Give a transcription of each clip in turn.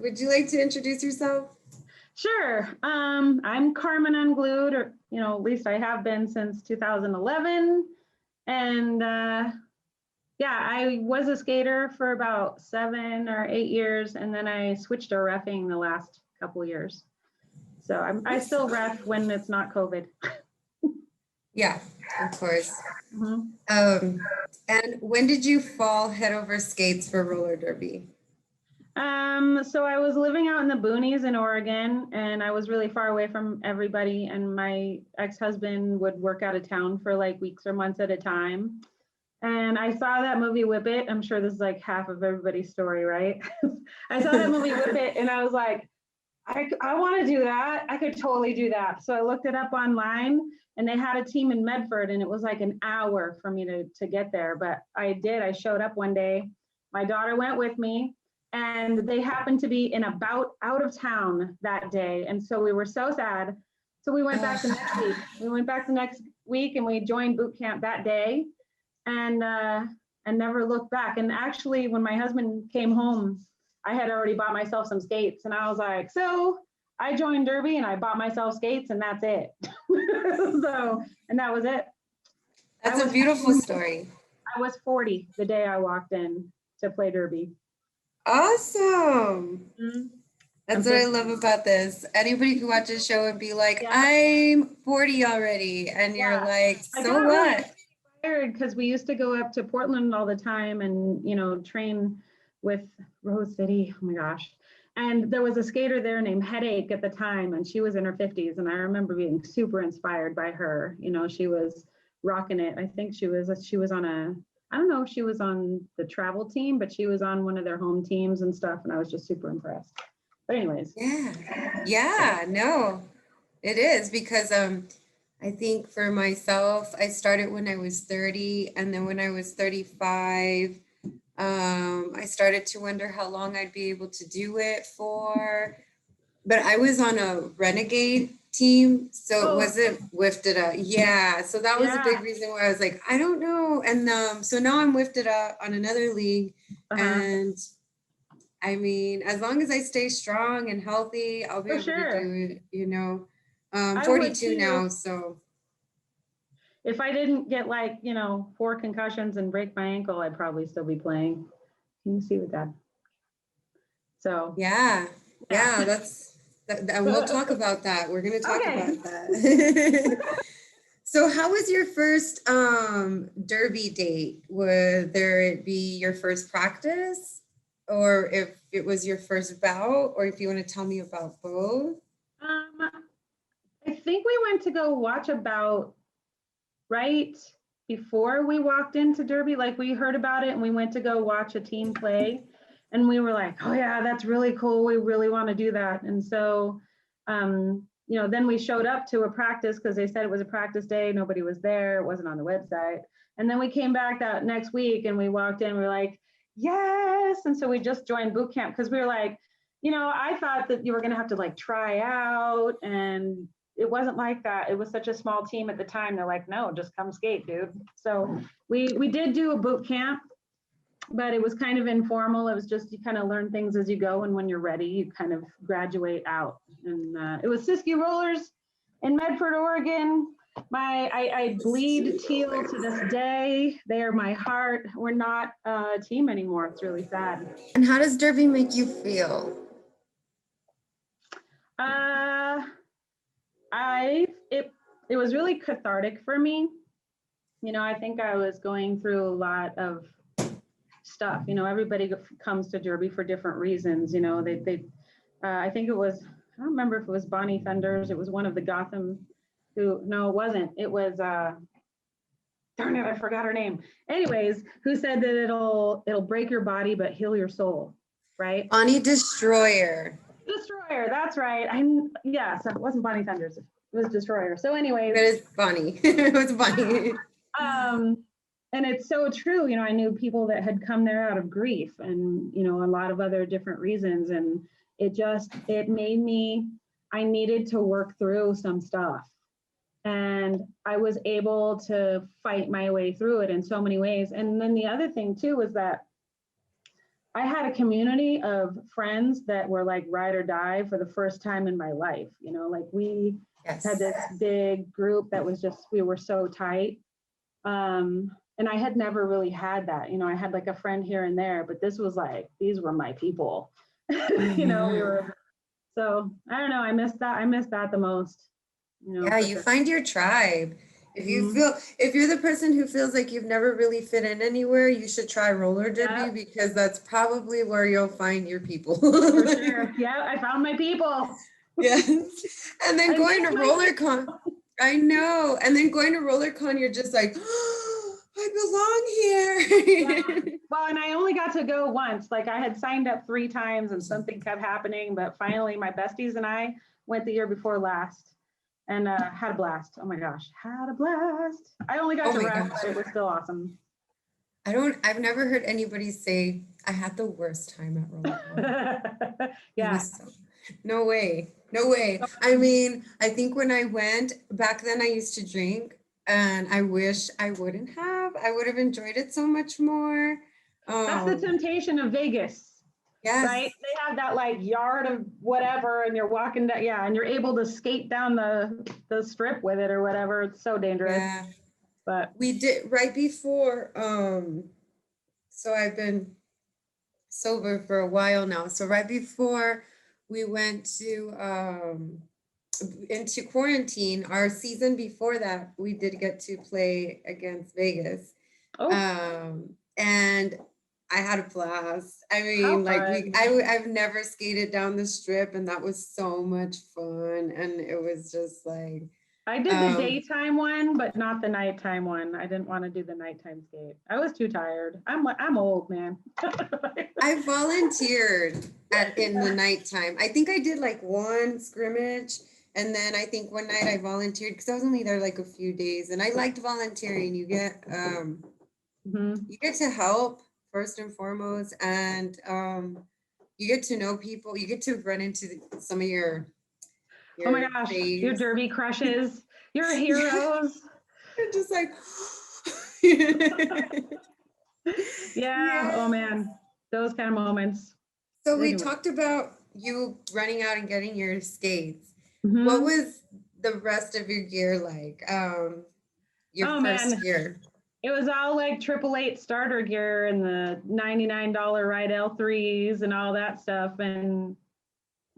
would you like to introduce yourself? Sure. I'm Carmen Unglued, or, at least I have been since 2011. And I was a skater for about 7 or 8 years, and then I switched to reffing the last couple of years. So I still ref when it's not COVID. Yeah, of course. Mm-hmm. And when did you fall head over skates for roller derby? So I was living out in the boonies in Oregon, and I was really far away from everybody, and my ex-husband would work out of town for like weeks or months at a time. And I saw that movie Whip It. I'm sure this is like half of everybody's story, right? I saw that movie Whip It, and I was like, I want to do that. I could totally do that. So I looked it up online, and they had a team in Medford, and it was like an hour for me to get there. But I did. I showed up one day. My daughter went with me, and they happened to be in a bout out of town that day. And so we were so sad. So we went back the next week. We went back the next week, and we joined boot camp that day, and never looked back. And actually, when my husband came home, I had already bought myself some skates, and I was like, so I joined Derby and I bought myself skates, and that's it. And that was it. That's a beautiful story. I was 40 the day I walked in to play Derby. Awesome. Mm-hmm. That's what I love about this. Anybody can watch a show and be like, yeah. I'm 40 already. And you're like, so what? Really because we used to go up to Portland all the time and, train with Rose City. Oh my gosh. And there was a skater there named Headache at the time, and she was in her 50s. And I remember being super inspired by her. She was rocking it. I think she was on I don't know if she was on the travel team, but she was on one of their home teams and stuff. And I was just super impressed. But anyways. Yeah, no, it is because I think for myself, I started when I was 30. And then when I was 35, I started to wonder how long I'd be able to do it for. But I was on a renegade team, so it wasn't Wifted Up. Yeah, so that was a big reason why I was like, I don't know. And so now I'm Wifted Up on another league. And I mean, as long as I stay strong and healthy, I'll be able to do it, I'm 42 now, so. If I didn't get 4 concussions and break my ankle, I'd probably still be playing. Can you see with that? So. Yeah, and we'll talk about that. We're going to talk about that. So how was your first derby date? Whether it be your first practice or if it was your first bout, or if you want to tell me about both? I think we went to go watch a bout right before we walked into Derby. Like we heard about it and we went to go watch a team play. And we were like, oh yeah, that's really cool. We really want to do that. And so, then we showed up to a practice because they said it was a practice day. Nobody was there. It wasn't on the website. And then we came back that next week and we walked in, we were like, yes. And so we just joined boot camp because we were like, I thought that you were going to have to try out, and it wasn't like that. It was such a small team at the time. They're like, no, just come skate, dude. So we did do a boot camp, but it was kind of informal. It was just, you kind of learn things as you go. And when you're ready, you kind of graduate out. And it was Siskiyou Rollers in Medford, Oregon. I bleed teal to this day. They are my heart. We're not a team anymore. It's really sad. And how does Derby make you feel? It was really cathartic for me. I think I was going through a lot of stuff. Everybody comes to Derby for different reasons. I think it was, I don't remember if it was Bonnie Thunders. It was one of the Gotham no, it wasn't. It was, darn it, I forgot her name. Anyways, who said that it'll break your body, but heal your soul, right? Bonnie Destroyer. Destroyer, that's right. So it wasn't Bonnie Thunders. It was Destroyer. So anyways. It is Bonnie. It was Bonnie. And it's so true. I knew people that had come there out of grief and, a lot of other different reasons. And it made me, I needed to work through some stuff. And I was able to fight my way through it in so many ways. And then the other thing too was that I had a community of friends that were like ride or die for the first time in my life. You know, like we had Yes. this big group that was just, we were so tight. And I had never really had that. You know, I had like a friend here and there, but this was like, these were my people. You know, we Mhm. were, so I don't know. I missed that. I missed that the most, you know, Yeah, for you sure. find your tribe. Mhm. If you're the person who feels like you've never really fit in anywhere, you should try roller derby Yeah, because that's probably where you'll find your people. for sure. Yeah, I found my people. Yes. And then I going made to my roller con, I know. And then going to roller con, you're just like, oh, I belong Yeah. here. Well, and I only got to go once. Like I had signed up 3 times and something kept happening, but finally my besties and I went the year before last and had a blast. Oh my gosh, had a blast. I only got Oh to my rest, gosh. but it was still awesome. I've never heard anybody say, I had the worst time at roller con. It Yeah. was so, no way, no way. I mean, I think when I went back then, I used to drink, and I wish I wouldn't have. I would have enjoyed it so much more. That's the Um, temptation of Vegas, right? yes, They have that like yard of whatever and you're walking down, yeah, and you're able to skate down the strip with it or whatever. It's so dangerous. yeah. But We did right before. So I've been sober for a while now. So right before we went to into quarantine, our season before that, we did get to play against Vegas. oh, And I had a blast. I how mean, like fun. I've never skated down the strip, and that was so much fun. And it was just like, I did the um, daytime one, but not the nighttime one. I didn't want to do the nighttime skate. I was too tired. I'm old, man. I volunteered at in the nighttime. I think I did like one scrimmage, and then I think one night I volunteered because I was only there like a few days, and I liked volunteering. Mhm. You get to help first and foremost, and you get to know people. You get to run into some of Oh my your gosh, your faves. derby crushes, your Yeah, heroes. you're just like, Yeah. yeah. Oh man, those kind of moments. So we Anyway. talked about you running out and getting your skates. What Hmm. was the rest of your gear like? Your Oh first man, year. it was all like 888 starter gear and the $99 Ride L3s and all that stuff. And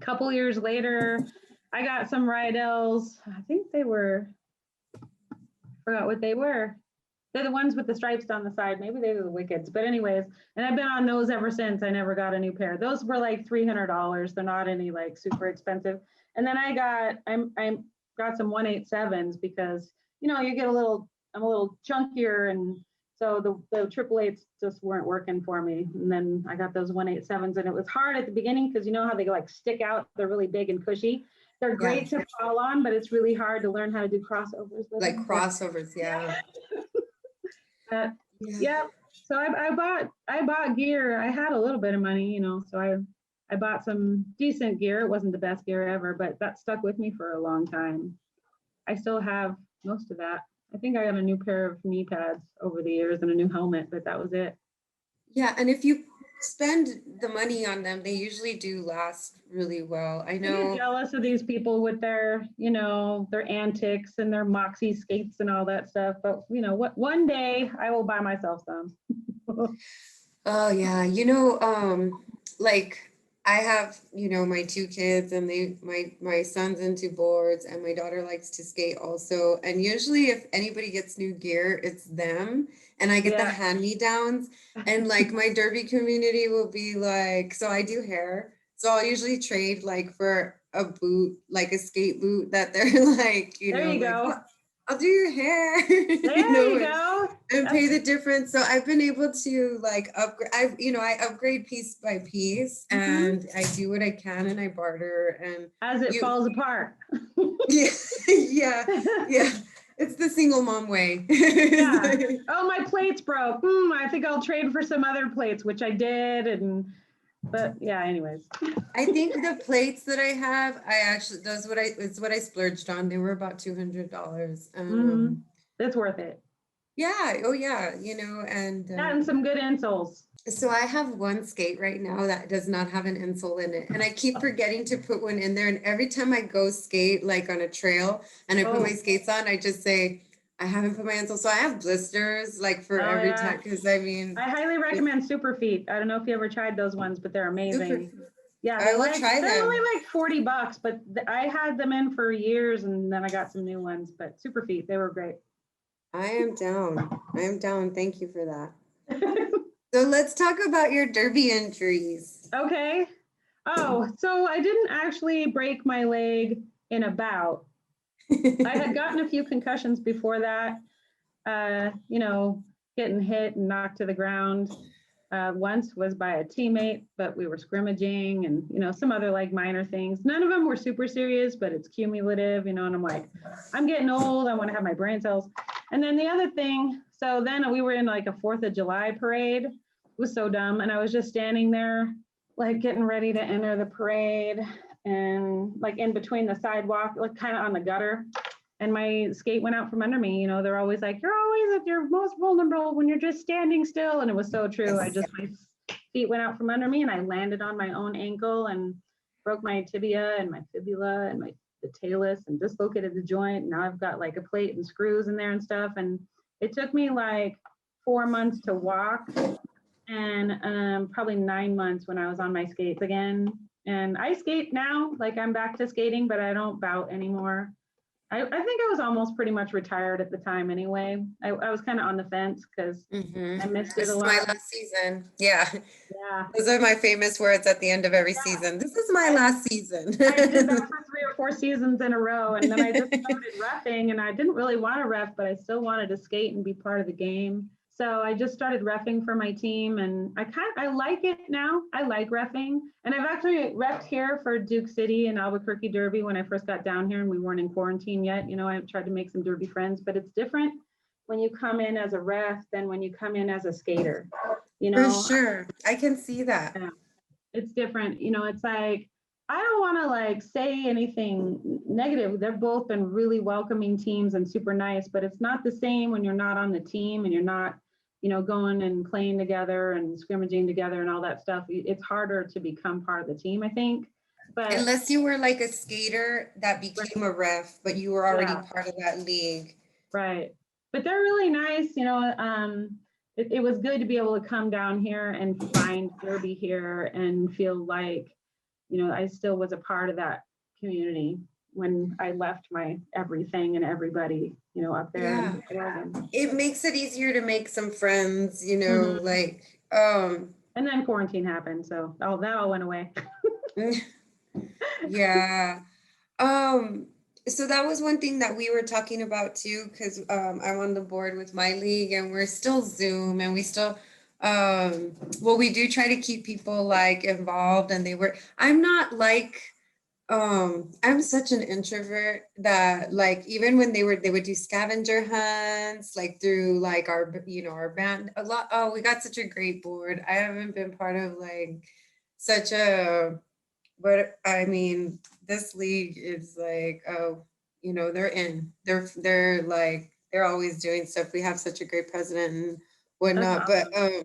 a couple years later, I got some Rydell's. I think they were, I forgot what they were. They're the ones with the stripes down the side. Maybe they were the Wickeds. But anyways, and I've been on those ever since. I never got a new pair. Those were like $300. They're not any like super expensive. And then I got some 187s because you know you get a little, I'm a little chunkier, and so the 888s just weren't working for me. And then I got those 187s, and it was hard at the beginning because you know how they like stick out. They're really big and cushy. They're Yeah. great to fall on, but it's really hard to learn how to do crossovers with Like them. crossovers, yeah. Uh, Yeah. yeah. So I bought gear. I had a little bit of money, you know, so I bought some decent gear. It wasn't the best gear ever, but that stuck with me for a long time. I still have most of that. I think I got a new pair of knee pads over the years and a new helmet, but that was it. Yeah, and if you spend the money on them, they usually do last really well. I I get know. jealous of these people with their, you know, their antics and their moxie skates and all that stuff. But you know what? One day I will buy myself some. Oh yeah, like I have, my two kids, and my son's into boards, and my daughter likes to skate also. And usually if anybody gets new gear, it's them, and I get the Yeah. hand-me-downs. And like my derby community will be like, so I do hair. So I'll usually trade like for a boot, like a skate boot that they're like, There you like, go. "Oh, I'll do your hair, There you go. and That's pay the difference. So I've been able to like upgrade. I upgrade piece by piece, mhm. and I do what I can, and I barter, and As it you, falls apart. yeah, yeah, yeah. It's the single mom way. Yeah. Oh, my plates broke. I think I'll trade for some other plates, which I did. But yeah, anyways. I think the plates that I have, I actually it's what I splurged on. They were about $200. Hmm. It's worth it. Yeah. Oh yeah. You know, and That and some good insoles. so I have one skate right now that does not have an insole in it. And I keep forgetting to put one in there. And every time I go skate like on a trail and I put my Oh, skates on, I just say, I haven't put my insole. So I have blisters like for oh every yeah. time. Cause I mean, I highly it's recommend Super Feet. I don't know if you ever tried those ones, but they're super. amazing. Yeah, I will try they're only them. like $40, but I had them in for years and then I got some new ones, but Super Feet, they were great. I am down. I am down. Thank you for that. So let's talk about your derby injuries. Okay. Oh, so I didn't actually break my leg in a bout. I had gotten a few concussions before that, you know, getting hit and knocked to the ground. Once was by a teammate, but we were scrimmaging and, you know, some other like minor things. None of them were super serious, but it's cumulative, you know, and I'm like, I'm getting old. I want to have my brain cells. And then the other thing, so then we were in like a 4th of July parade. It was so dumb. And I was just standing there, like getting ready to enter the parade and like in between the sidewalk, like kind of on the gutter, and my skate went out from under me. You know, they're always like, you're always at your most vulnerable when you're just standing still. And it was so true. Yes. My feet went out from under me and I landed on my own ankle and broke my tibia and my fibula and the talus and dislocated the joint. Now I've got like a plate and screws in there and stuff. And it took me like 4 months to walk and probably 9 months when I was on my skates again. And I skate now, like I'm back to skating, but I don't bout anymore. I think I was almost pretty much retired at the time anyway. I was kind of on the fence because I missed it This a is my lot. last season. Yeah. Yeah. Those are my famous words at the end of every season. This is my I, last season. I did that for 3 or 4 seasons in a row. And then I just started reffing and I didn't really want to ref, but I still wanted to skate and be part of the game. So I just started reffing for my team and I like it now. I like reffing. And I've actually reffed here for Duke City and Albuquerque Derby when I first got down here and we weren't in quarantine yet. You know, I tried to make some Derby friends, but it's different when you come in as a ref than when you come in as a skater. You For know, sure. I can see that. it's different. You know, it's like, I don't want to like say anything negative. They've both been really welcoming teams and super nice, but it's not the same when you're not on the team and you're not, you know, going and playing together and scrimmaging together and all that stuff. It's harder to become part of the team, I think. But Unless you were like a skater that right, became a ref, but you were already yeah, part of that league. right. But they're really nice, you know. It was good to be able to come down here and find Derby here and feel like, you know, I still was a part of that community when I left my everything and everybody, you know, up there Yeah. in Oregon. It makes it easier to make some friends, you know, Mhm. like And then quarantine happened, so that all went away. yeah. Um, so that was one thing that we were talking about too, because I'm on the board with my league and we're still Zoom and we still well, we do try to keep people like involved and I'm not like I'm such an introvert that like even when they would do scavenger hunts like through like our you know our band a lot. Oh, we got such a great board. I haven't been part of like such a but I mean, this league is like, oh, you know, they're in. They're like they're always doing stuff. We have such a great president and That's whatnot. But awesome.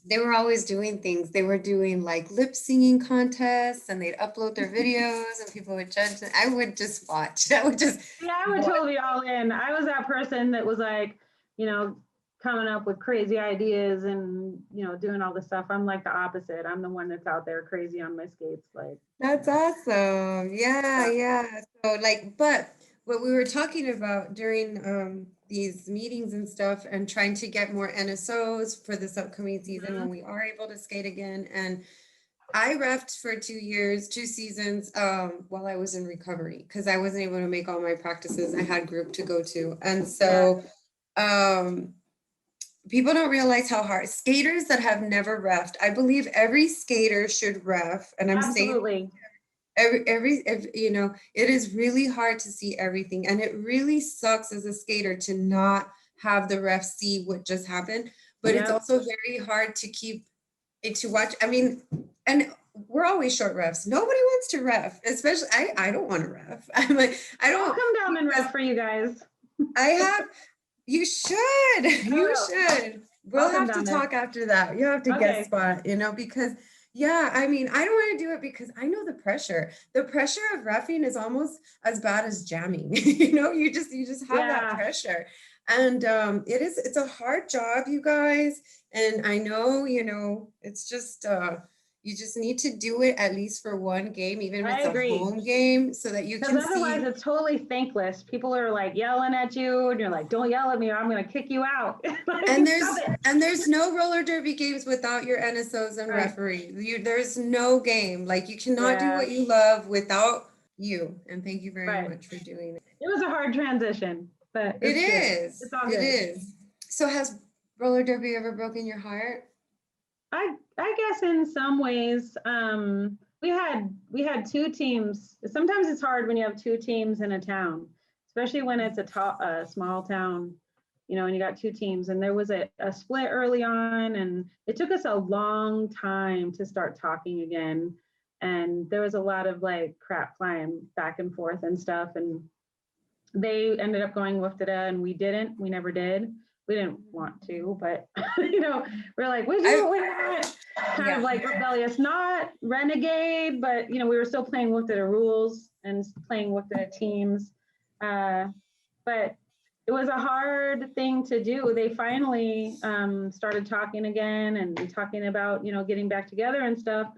they were always doing things. They were doing like lip singing contests and they'd upload their videos and people would judge them. I would just watch. I would just Yeah, I would watch. totally be all in. I was that person that was like, you know, coming up with crazy ideas and, you know, doing all this stuff. I'm like the opposite. I'm the one that's out there crazy on my skates. Like, That's awesome. Yeah, yeah. So like, but what we were talking about during these meetings and stuff and trying to get more NSOs for this upcoming season when we are able to skate again. And I refed for 2 years, 2 seasons while I was in recovery because I wasn't able to make all my practices. I had group to go to. And yeah, so um people don't realize how hard skaters that have never refed, I believe every skater should ref. And I'm saying absolutely. you know it is really hard to see everything and it really sucks as a skater to not have the ref see what just happened, but it's Yep. also very hard to keep it to watch. I mean, and we're always short refs. Nobody wants to ref, especially I don't want to ref. I'm like I I'll don't come down and because ref for you guys. I have You should. You Oh, should. We'll I'll come have to down there. talk after that. You have to guest Okay. spot, because yeah, I mean, I don't want to do it because I know the pressure. The pressure of roughing is almost as bad as jamming. You just have that Yeah, pressure. And it's a hard job, you guys. And I know, it's just you just need to do it at least for one game, even if I it's a agree. home game, so that you Because can otherwise, see. it's totally thankless. People are like yelling at you, and you're like, "Don't yell at me, or I'm going to kick you out." And Like, there's stop it. and there's no roller derby games without your NSOs and Right. referee. There's no game. Like you cannot do Yeah. what you love without you. And thank you very Right. much for doing it. It was a hard transition, but It it's good. is. It's all It good. is. So has roller derby ever broken your heart? I guess in some ways, we had two teams. Sometimes it's hard when you have two teams in a town, especially when it's a small town, and you got two teams. And there was a split early on, and it took us a long time to start talking again. And there was a lot of like crap flying back and forth and stuff. And they ended up going Wiftada and we didn't. We never did. We didn't want to, but we're like, we do, I we not kind of yeah. like rebellious, not renegade, but we were still playing Wiftada rules and playing Wiftada teams. But it was a hard thing to do. They finally started talking again and talking about, getting back together and stuff.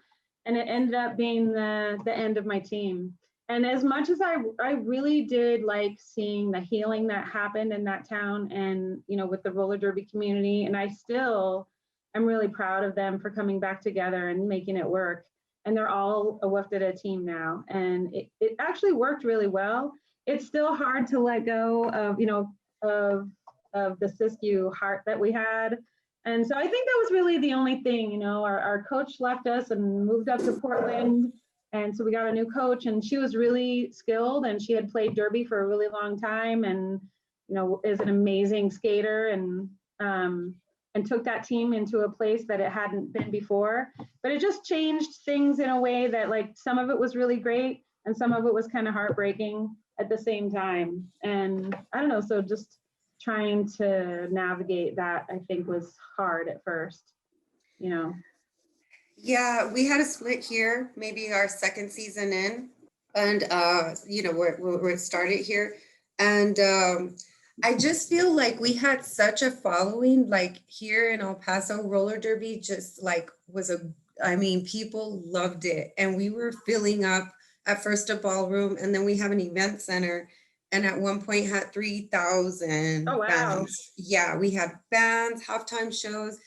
And it ended up being the end of my team. And as much as I really did like seeing the healing that happened in that town and, with the roller derby community, and I still am really proud of them for coming back together and making it work. And they're all a Wiftada team now. And it actually worked really well. It's still hard to let go of the Siskiyou heart that we had. And so I think that was really the only thing, our coach left us and moved up to Portland. And so we got a new coach and she was really skilled and she had played derby for a really long time and, is an amazing skater and took that team into a place that it hadn't been before. But it just changed things in a way that like some of it was really great and some of it was kind of heartbreaking at the same time. And I don't know, so just trying to navigate that I think was hard at first, Yeah, we had a split here, maybe our second season in, and where it started here, and I just feel like we had such a following, like here in El Paso, roller derby just like I mean, people loved it, and we were filling up at first a ballroom, and then we have an event center, and at one point had Oh 3,000 wow. bands. Yeah, we had bands, halftime shows.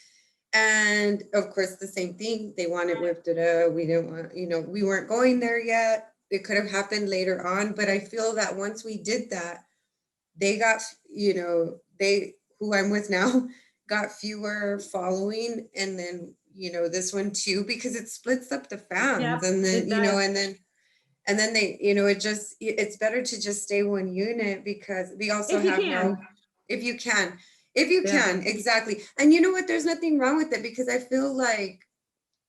And of course, the same thing, they wanted Wiftada. We didn't want, we weren't going there yet. It could have happened later on, but I feel that once we did that, they got, who I'm with now, got fewer following. And then, this one too, because it splits up the fans. Yep, And then, it does. and then they, it's better to just stay one unit because we also If you have no, can. if you can, if you Yeah, can, exactly. And you know what? There's nothing wrong with it because I feel like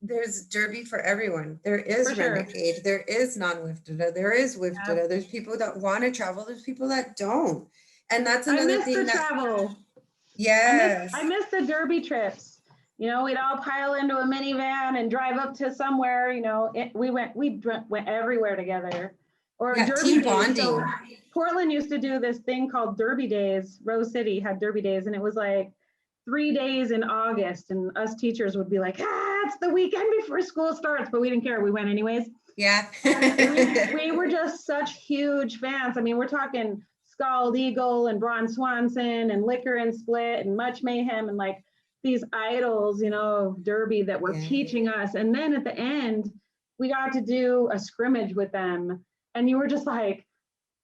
there's derby for everyone. There for is sure. renegade, there is non-Wiftada, there is Yeah. Wiftada. There's people that want to travel, there's people that don't. And that's I another miss the thing that, travel. I yes, miss the derby trips. We'd all pile into a minivan and drive up to somewhere. We went everywhere together, or yeah, derby team days. So bonding. Portland used to do this thing called Derby Days. Rose City had Derby Days, and it was like 3 days in August, and us teachers would be like, it's the weekend before school starts, but we didn't care. We went anyways. Yeah. We were just such huge fans. I mean, we're talking Scald Eagle and Braun Swanson and Liquor and Split and Much Mayhem and like these idols, of Derby that were Yeah. teaching us. And then at the end, we got to do a scrimmage with them. And you were just like,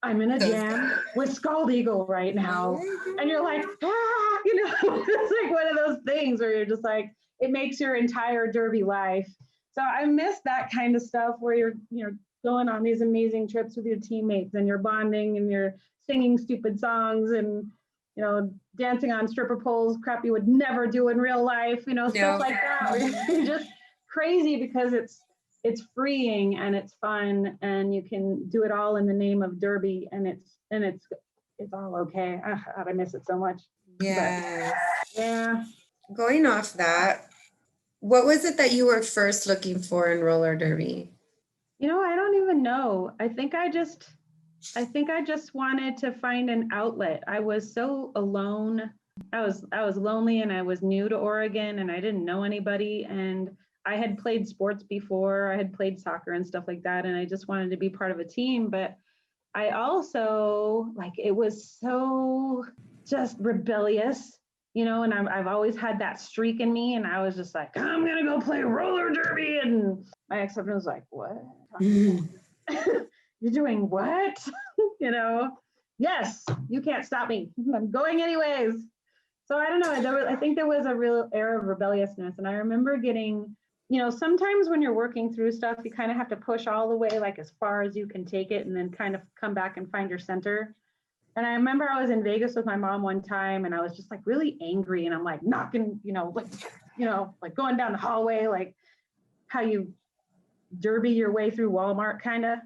I'm in a Those jam guys. with Scald Eagle right Oh now. my And you're like, it's like one of those things where you're just like, it makes your entire derby life. So I miss that kind of stuff where you're going on these amazing trips with your teammates and you're bonding and you're singing stupid songs and dancing on stripper poles, crap you would never do in real life, stuff No. like that. Where just crazy because it's freeing and it's fun and you can do it all in the name of derby and it's all okay. I miss it so much. Yes. Yeah. Going off that, what was it that you were first looking for in roller derby? I don't even know. I think I just wanted to find an outlet. I was so alone. I was lonely, and I was new to Oregon, and I didn't know anybody, and I had played sports before. I had played soccer and stuff like that, and I just wanted to be part of a team, but I also like it was so just rebellious, and I've always had that streak in me, and I was just like, I'm gonna go play roller derby, and my ex-husband was like, what? You're doing what? you know, yes, you can't stop me. I'm going anyways. So I don't know. I think there was a real air of rebelliousness. And I remember getting, sometimes when you're working through stuff, you kind of have to push all the way, like as far as you can take it, and then kind of come back and find your center. And I remember I was in Vegas with my mom one time, and I was just like really angry. And I'm like knocking, like going down the hallway, like how you derby your way through Walmart, kind of.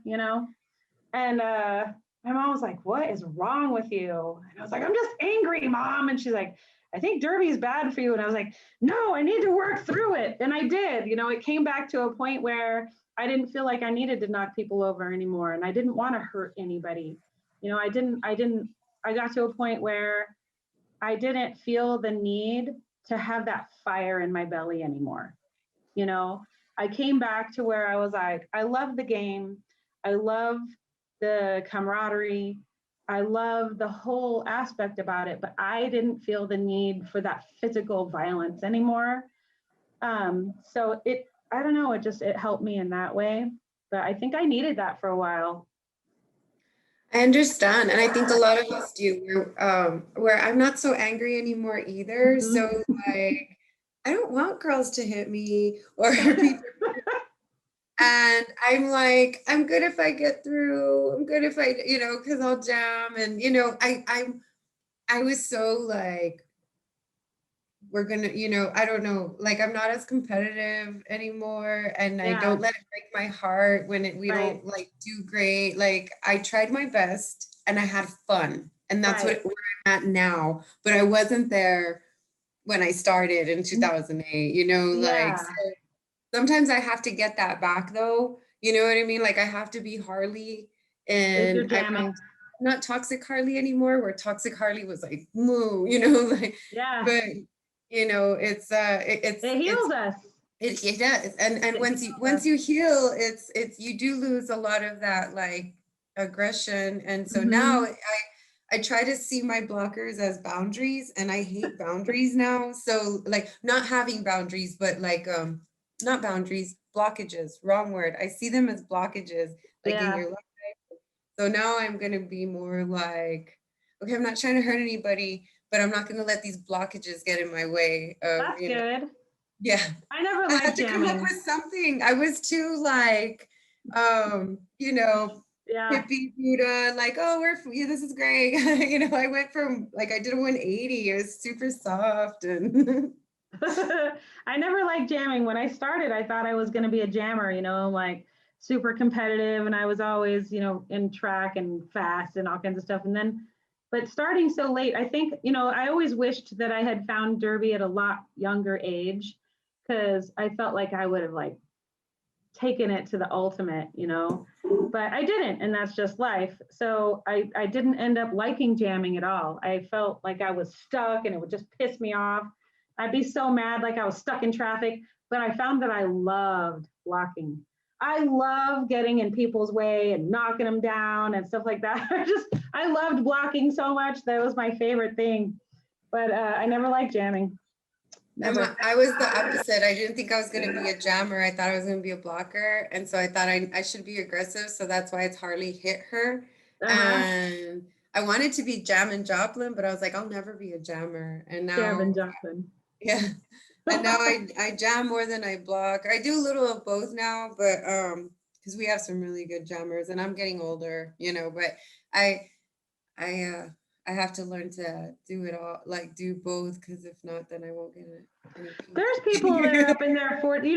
And my mom was like, what is wrong with you? And I was like, I'm just angry, Mom. And she's like, I think derby is bad for you. And I was like, no, I need to work through it. And I did. It came back to a point where I didn't feel like I needed to knock people over anymore. And I didn't want to hurt anybody. I got to a point where I didn't feel the need to have that fire in my belly anymore. I came back to where I was like, I love the game. I love the camaraderie. I love the whole aspect about it, but I didn't feel the need for that physical violence anymore. So I don't know, it helped me in that way, but I think I needed that for a while. I understand, and I think a lot of us do. Where I'm not so angry anymore either. Mhm. So like, I don't want girls to hit me or people. And I'm like, I'm good if I get through. I'm good if I, because I'll jam. And I was so like, we're gonna, I don't know, like I'm not as competitive anymore, and I Yeah, don't let it break my heart when we right, don't like do great. Like I tried my best and I had fun, and that's right. where I'm at now. But I wasn't there when I started in 2008. Like Yeah, so sometimes I have to get that back though. You know what I mean? Like I have to be Harley, if you're and jamming. I'm not toxic Harley anymore, where toxic Harley was like moo, like Yeah, but it's it it's heals us. it does. And It once you heals us. once you heal, it's you do lose a lot of that like aggression. And so now Mm-hmm. I try to see my blockers as boundaries, and I hate boundaries now. So like not having boundaries, but like not boundaries, blockages, wrong word. I see them as blockages like in Yeah, your life. So now I'm gonna be more like, okay, I'm not trying to hurt anybody, but I'm not gonna let these blockages get in my way of, that's good. yeah. I never I had liked to come up jamming. with something. I was too like, um, you know, Yeah. hippie Buddha, like, oh, yeah, this is great. I went from like I did a 180. It was super soft and I never liked jamming. When I started, I thought I was going to be a jammer, like super competitive. And I was always, in track and fast and all kinds of stuff. But starting so late, I think, I always wished that I had found Derby at a lot younger age, because I felt like I would have like taken it to the ultimate, but I didn't. And that's just life. So I didn't end up liking jamming at all. I felt like I was stuck, and it would just piss me off. I'd be so mad, like I was stuck in traffic. But I found that I loved blocking. I love getting in people's way and knocking them down and stuff like that. I loved blocking so much. That was my favorite thing. But I never liked jamming. Never. I was the opposite. I didn't think I was going to be a jammer. I thought I was going to be a blocker. And so I thought I should be aggressive. So that's why it's Harley hit her. Uh-huh. And I wanted to be Jam and Joplin, but I was like, I'll never be a jammer. And Gavin now, Johnson. yeah. And now I jam more than I block. I do a little of both now, but because we have some really good jammers, and I'm getting older, but I I uh I have to learn to do it all, like do both, because if not, then I won't get any There's people that are peace. up in their 40,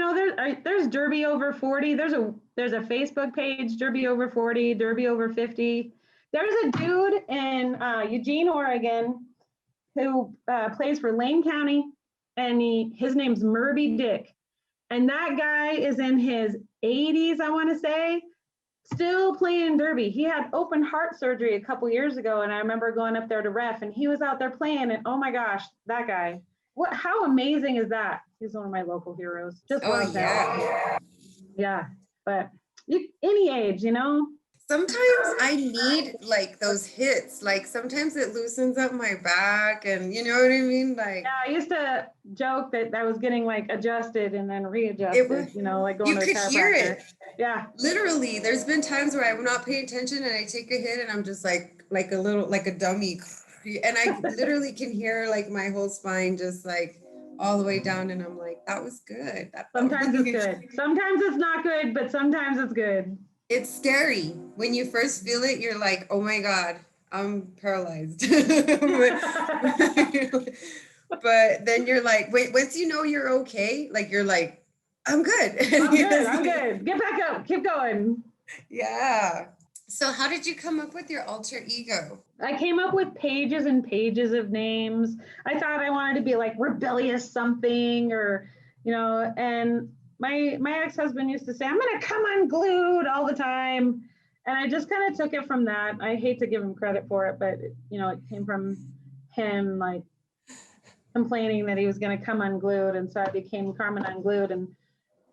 there's Derby over 40. There's a Facebook page, Derby over 40, Derby over 50. There's a dude in Eugene, Oregon, who plays for Lane County, and his name's Murby Dick. And that guy is in his 80s, I want to say, still playing derby. He had open heart surgery a couple years ago, and I remember going up there to ref, and he was out there playing, and oh my gosh, that guy. How amazing is that? He's one of my local heroes. Just love that. Yeah, but any age, you know? Sometimes I need like those hits. Like sometimes it loosens up my back, and you know what I mean? Like, yeah, I used to joke that I was getting like adjusted and then readjusted, you know, like going to a chiropractor. You could hear it. Yeah. Literally, there's been times where I'm not paying attention and I take a hit and I'm just like a dummy. And I literally can hear like my whole spine just like all the way down, and I'm like, that was good. Sometimes it's good. Sometimes it's not good, but sometimes it's good. It's scary. When you first feel it, you're like, oh my God, I'm paralyzed. But then you're like, wait, once you know you're okay, like you're like, I'm good. I'm good. Get back up. Keep going. Yeah. So how did you come up with your alter ego? I came up with pages and pages of names. I thought I wanted to be like rebellious something, or, you know, and my ex-husband used to say, I'm going to come unglued all the time. And I just kind of took it from that. I hate to give him credit for it, but, you know, it came from him like complaining that he was going to come unglued. And so I became Carmen Unglued. And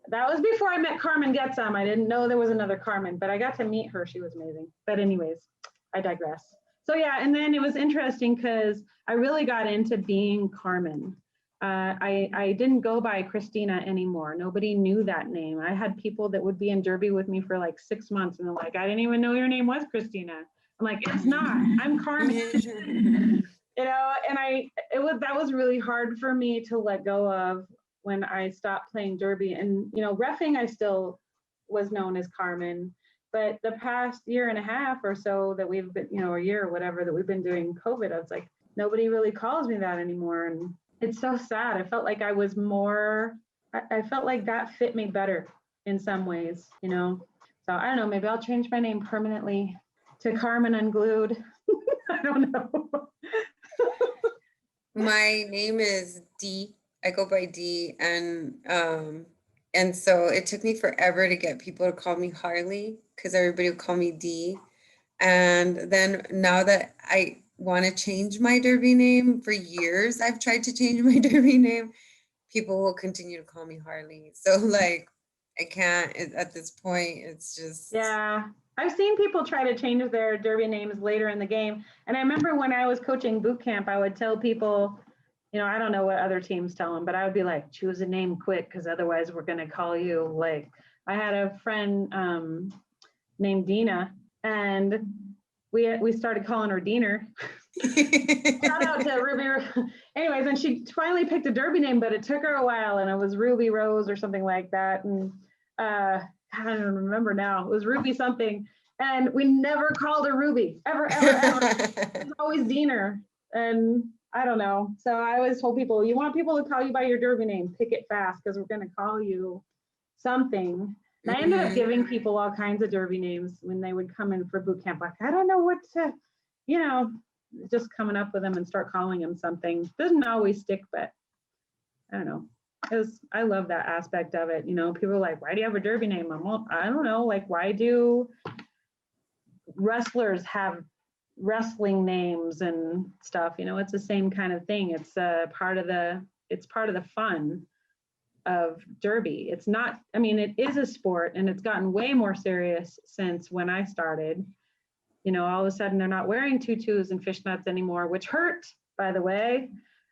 that was before I met Carmen Get Some. I didn't know there was another Carmen, but I got to meet her. She was amazing. But anyways, I digress. So yeah, and then it was interesting because I really got into being Carmen. I didn't go by Christina anymore. Nobody knew that name. I had people that would be in Derby with me for like 6 months, and they're like, I didn't even know your name was Christina. I'm like, it's not. I'm Carmen. You know, and that was really hard for me to let go of when I stopped playing Derby. And you know, reffing, I still was known as Carmen. But the past year and a half or so that we've been, you know, a year or whatever that we've been doing COVID, I was like, nobody really calls me that anymore. And it's so sad. I felt like I was more, I felt like that fit me better in some ways, you know? So I don't know, maybe I'll change my name permanently to Carmen Unglued. I don't know. My name is Dee. I go by Dee, and so it took me forever to get people to call me Harley because everybody would call me Dee. And then now that I want to change my Derby name, for years I've tried to change my Derby name, people will continue to call me Harley. So like I can't at this point. It's just, yeah. I've seen people try to change their Derby names later in the game. And I remember when I was coaching boot camp, I would tell people, you know, I don't know what other teams tell them, but I would be like, choose a name quick, because otherwise we're going to call you. Like, I had a friend named Dina, and we started calling her Diener. Shout out to Ruby. Anyways, and she finally picked a Derby name, but it took her a while, and it was Ruby Rose or something like that. And I don't remember now. It was Ruby something, and we never called her Ruby ever. It was always Diener, and I don't know. So I always told people, you want people to call you by your Derby name, pick it fast, because we're going to call you something. And I ended up giving people all kinds of Derby names when they would come in for boot camp. Like, I don't know what to, you know, just coming up with them and start calling them something. Doesn't always stick, but I don't know. I love that aspect of it. You know, people are like, why do you have a Derby name? I don't know. Like, why do wrestlers have wrestling names and stuff? You know, it's the same kind of thing. It's part of the fun of Derby. It's not, I mean, it is a sport, and it's gotten way more serious since when I started. You know, all of a sudden they're not wearing tutus and fishnets anymore, which hurt, by the way.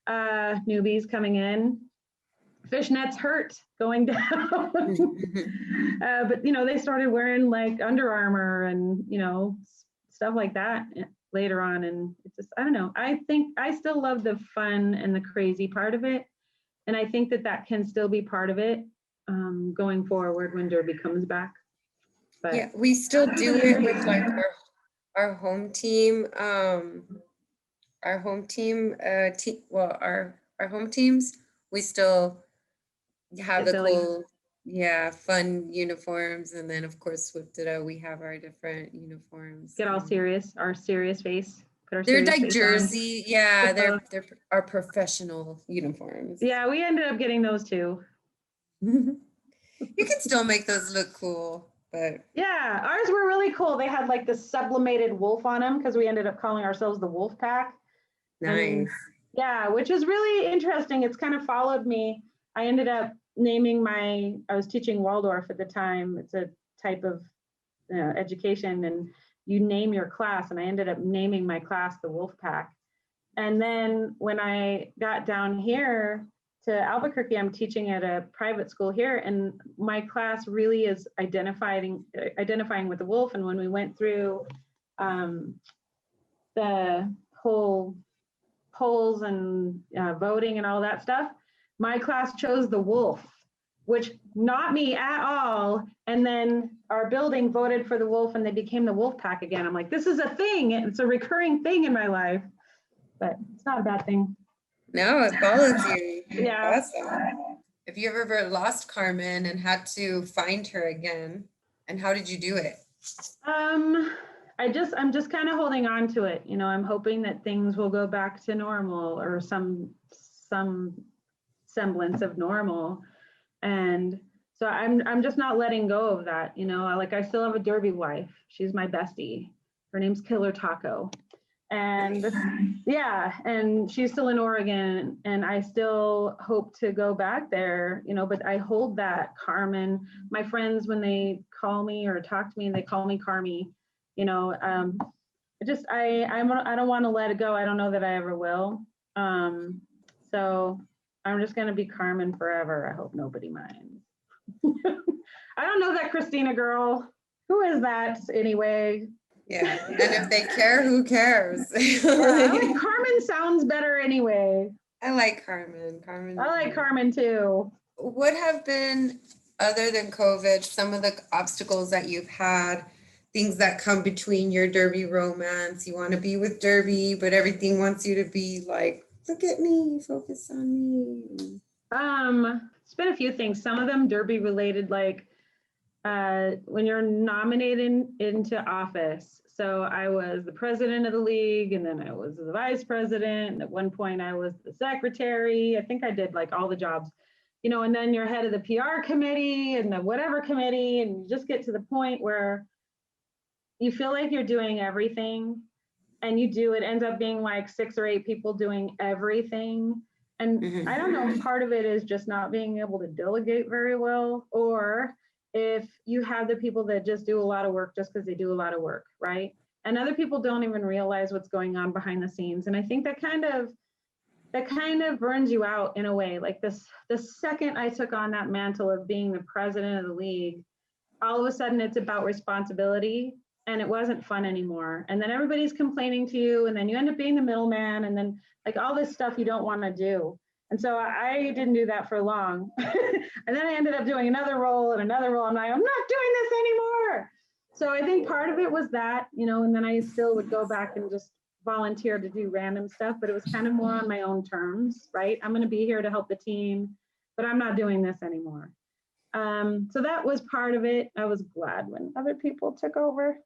Newbies coming in, fishnets hurt going down. But, you know, they started wearing like Under Armour and, you know, stuff like that later on. And it's just, I don't know. I think I still love the fun and the crazy part of it. And I think that can still be part of it going forward when Derby comes back. But yeah, we still do it with like our home team. Our home team, our home teams, we still have the cool, fun uniforms. And then of course, we have our different uniforms. Get all serious, our serious face put our They're serious like face on. jersey. Yeah, So, they're our professional uniforms. yeah, we ended up getting those too. You can still make those look cool, but Yeah, ours were really cool. They had like this sublimated wolf on them because we ended up calling ourselves the Wolf Pack. And nice. yeah, which is really interesting. It's kind of followed me. I ended up naming I was teaching Waldorf at the time. It's a type of education, and you name your class. And I ended up naming my class the Wolf Pack. And then when I got down here to Albuquerque, I'm teaching at a private school here, and my class really is identifying with the wolf. And when we went through the whole polls and voting and all that stuff, my class chose the wolf, which not me at all. And then our building voted for the wolf, and they became the Wolf Pack again. I'm like, this is a thing. It's a recurring thing in my life, but it's not a bad thing. No, it follows you. Yeah. Awesome. Have you ever lost Carmen and had to find her again? And how did you do it? I'm just kind of holding on to it. You know, I'm hoping that things will go back to normal, or some semblance of normal. And so I'm just not letting go of that. You know, like I still have a Derby wife. She's my bestie. Her name's Killer Taco. And yeah, and she's still in Oregon, and I still hope to go back there, you know, but I hold that Carmen. My friends, when they call me or talk to me, they call me Carmy, you know. I don't want to let it go. I don't know that I ever will. So I'm just going to be Carmen forever. I hope nobody minds. I don't know that Christina girl. Who is that anyway? Yeah, and if they care, who cares? Yeah, like Carmen sounds better anyway. I like Carmen. Carmen. I like Carmen too. What have been, other than COVID, some of the obstacles that you've had, things that come between your Derby romance? You want to be with Derby, but everything wants you to be like, look at me, focus on me. It's been a few things. Some of them Derby related, like when you're nominated into office. So I was the president of the league, and then I was the vice president. And at one point I was the secretary. I think I did like all the jobs, you know, and then you're head of the PR committee and the whatever committee. And you just get to the point where you feel like you're doing everything, and it ends up being like 6 or 8 people doing everything. And I don't know if part of it is just not being able to delegate very well, or if you have the people that just do a lot of work just because they do a lot of work, right? And other people don't even realize what's going on behind the scenes. And I think that kind of burns you out in a way. Like the second I took on that mantle of being the president of the league, all of a sudden it's about responsibility, and it wasn't fun anymore. And then everybody's complaining to you, and then you end up being the middleman, and then like all this stuff you don't want to do. And so I didn't do that for long. And then I ended up doing another role and another role. I'm like, I'm not doing this anymore. So I think part of it was that, you know, and then I still would go back and just volunteer to do random stuff, but it was kind of more on my own terms, right? I'm going to be here to help the team, but I'm not doing this anymore. So that was part of it. I was glad when other people took over.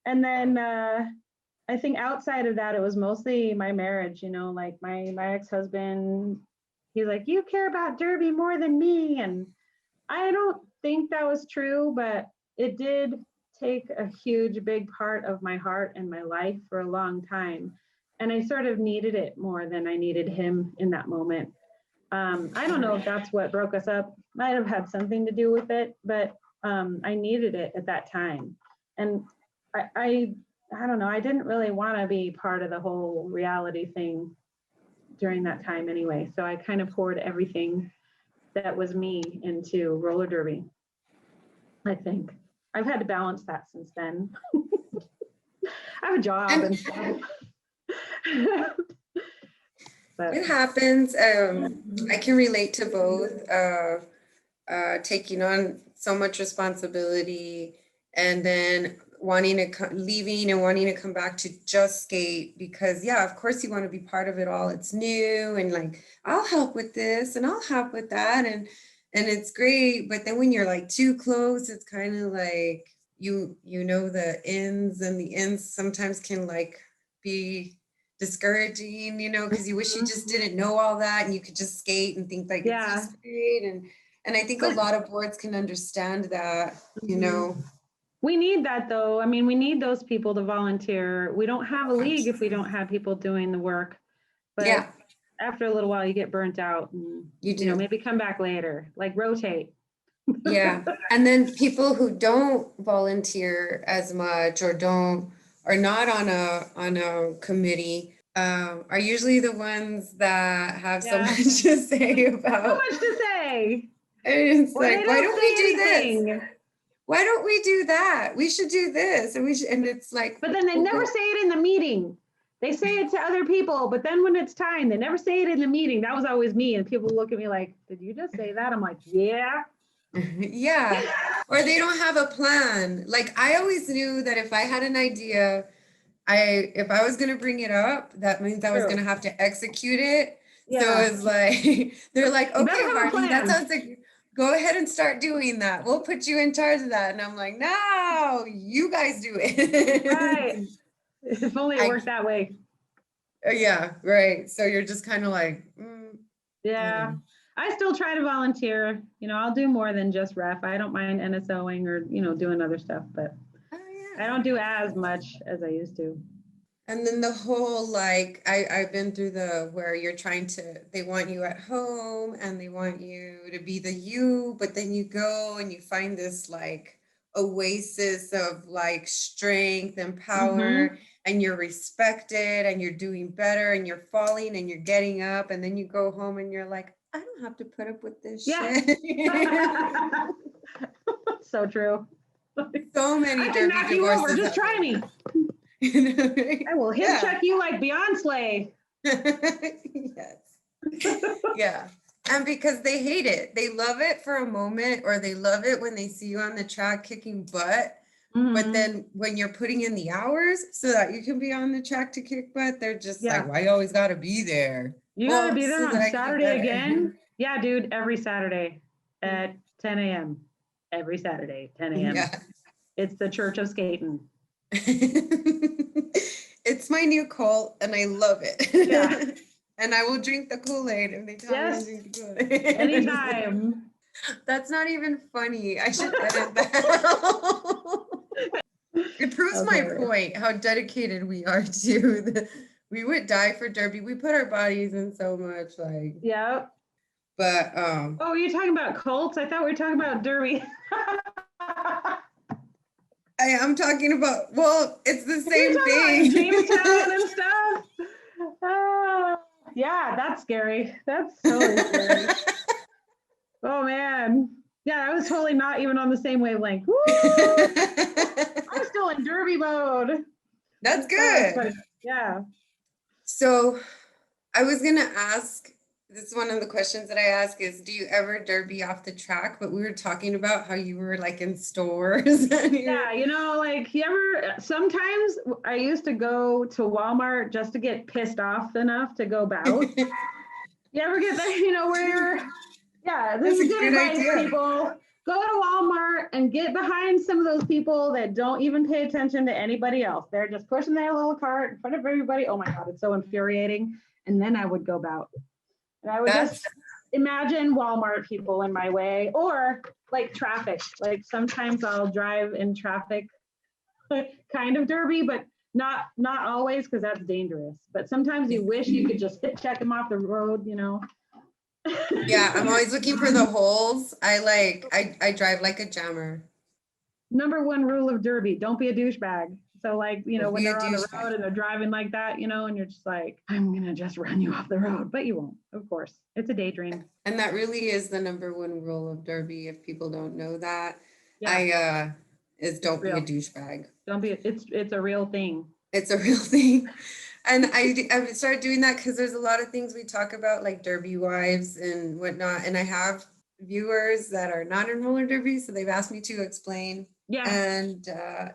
And then I think outside of that, it was mostly my marriage, you know, like my ex-husband, he's like, you care about Derby more than me. And I don't think that was true, but it did take a huge, big part of my heart and my life for a long time. And I sort of needed it more than I needed him in that moment. I don't know if that's what broke us up. Might have had something to do with it, but I needed it at that time. And I don't know, I didn't really want to be part of the whole reality thing during that time anyway. So I kind of poured everything that was me into roller derby, I think. I've had to balance that since then. I have a job and stuff. But it happens. I can relate to both, taking on so much responsibility and then leaving and wanting to come back to just skate, because yeah, of course you want to be part of it all. It's new, and like, I'll help with this and I'll help with that, and it's great. But then when you're like too close, it's kind of like you know the ins, and the ins sometimes can like be discouraging, because you wish you just didn't know all that and you could just skate and think like it's Yeah. just great. And I think a lot of boards can understand that, We need that though. I mean, we need those people to volunteer. We don't have a league if we don't have people doing the work. But Yeah, after a little while, you get burnt out and, you do. maybe come back later, like rotate. Yeah. And then people who don't volunteer as much or are not on a committee, are usually the ones that have so Yeah. much to say So about. much to say. And it's Or they like, why don't we say do anything. this? Why don't we do that? We should do this. And it's like, But then they never say it in the meeting. They say it to other people, but then when it's time, they never say it in the meeting. That was always me. And people look at me like, did you just say that? I'm like, yeah. Yeah. Or they don't have a plan. Like I always knew that if I had an idea, if I was gonna bring it up, that means I was gonna have to execute it. So Yeah. it's like they're like, You better okay, have a Harvey, that plan." sounds like go ahead and start doing that. We'll put you in charge of that. And I'm like, no, you guys do it. Right. If only it worked that way. Yeah, right. So you're just kind of like, Yeah. I still try to volunteer. I'll do more than just ref. I don't mind NSOing or, doing other stuff, but I don't do as much as I used to. And then the whole, like, I've been through where you're they want you at home and they want you to be the you, but then you go and you find this like oasis of like strength and power and you're respected and you're doing better and you're falling and you're getting up and then you go home and you're like, I don't have to put up with this shit. So true. So many I can knock you over. Just try me. Right? I will hip check you like Beyonce. Yes. Yeah. And because they hate it. They love it for a moment or they love it when they see you on the track kicking butt. But then when you're putting in the hours so that you can be on the track to kick butt, they're just like, why you always got to be there? You got to be there on Saturday again? Yeah, dude, every Saturday at 10 a.m. Every Saturday, 10 a.m. Yeah. It's the Church of Skating. It's my new cult and I love it. Yeah. And I will drink the Kool-Aid if they tell me to drink the Kool-Aid. Anytime. That's not even funny. I should edit that. It proves my point, how dedicated we are to we would die for Derby. We put our bodies in so much, like. Yep. But oh, you're talking about cults? I thought we were talking about Derby. I'm talking about, well, it's the same thing. Jamestown and stuff. Yeah, that's scary. That's totally scary. Oh man. Yeah, I was totally not even on the same wavelength. Woo! I'm still in Derby mode. That's good. Yeah. So I was gonna ask, this is one of the questions that I ask is, do you ever derby off the track? But we were talking about how you were like in stores. Yeah, sometimes I used to go to Walmart just to get pissed off enough to go bout. You ever get that, where this is good advice, people. Go to Walmart and get behind some of those people that don't even pay attention to anybody else. They're just pushing their little cart in front of everybody. Oh my God, it's so infuriating. And then I would go bout. And I would just imagine Walmart people in my way, or like traffic. Like sometimes I'll drive in traffic, kind of derby, but not always, because that's dangerous. But sometimes you wish you could just check them off the road, Yeah, I'm always looking for the holes. I drive like a jammer. Number one rule of derby: don't be a douchebag. So when they're on the road and they're driving like that, and you're just like, I'm going to just run you off the road, but you won't, of course. It's a daydream. And that really is the number one rule of derby. If people don't know that, is don't be a douchebag. Don't be, it's a real thing. It's a real thing. And I started doing that because there's a lot of things we talk about, like derby wives and whatnot. And I have viewers that are not in roller derby, so they've asked me to explain and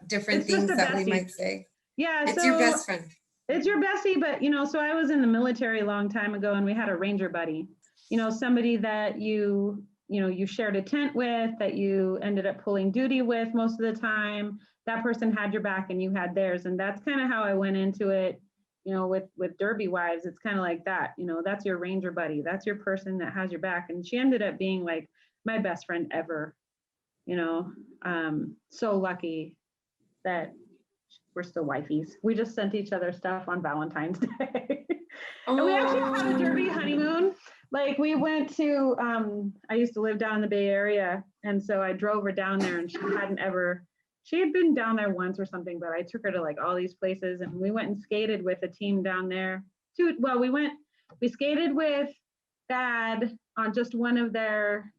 different things that we might say. Yeah, it's your best friend. It's your bestie, but so I was in the military a long time ago, and we had a ranger buddy. Somebody that you shared a tent with, that you ended up pulling duty with most of the time. That person had your back and you had theirs, and that's kind of how I went into it. with Derby wives, it's kind of like that, that's your ranger buddy. That's your person that has your back. And she ended up being like my best friend ever, so lucky that we're still wifeys. We just sent each other stuff on Valentine's Day. And we actually had a Derby honeymoon. Like we went to, I used to live down in the Bay Area. And so I drove her down there and she had been down there once or something, but I took her to like all these places and we went and skated with a team down there. We skated with Dad on just one of their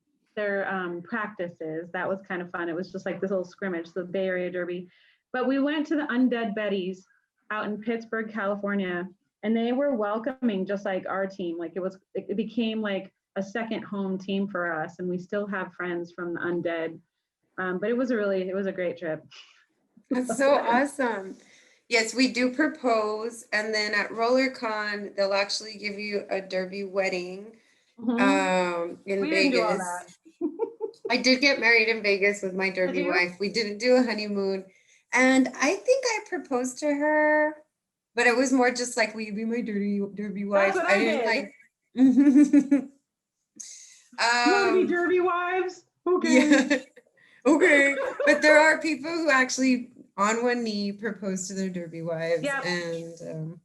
practices. That was kind of fun. It was just like this little scrimmage, the Bay Area Derby. But we went to the Undead Betties out in Pittsburgh, California, and they were welcoming just like our team. Like it became like a second home team for us, and we still have friends from the Undead. But it was a great trip. That's so awesome. Yes, we do propose, and then at RollerCon, they'll actually give you a Derby wedding in We didn't do all Vegas. that. I did get married in Vegas with my Derby wife. We didn't do a honeymoon. And I think I proposed to her, but it was more just like, will you be my Derby wife? That's what I didn't did. like. You want to be Derby wives? Okay. Yeah. Okay. But there are people who actually on one knee propose to their Derby wives. Yep. And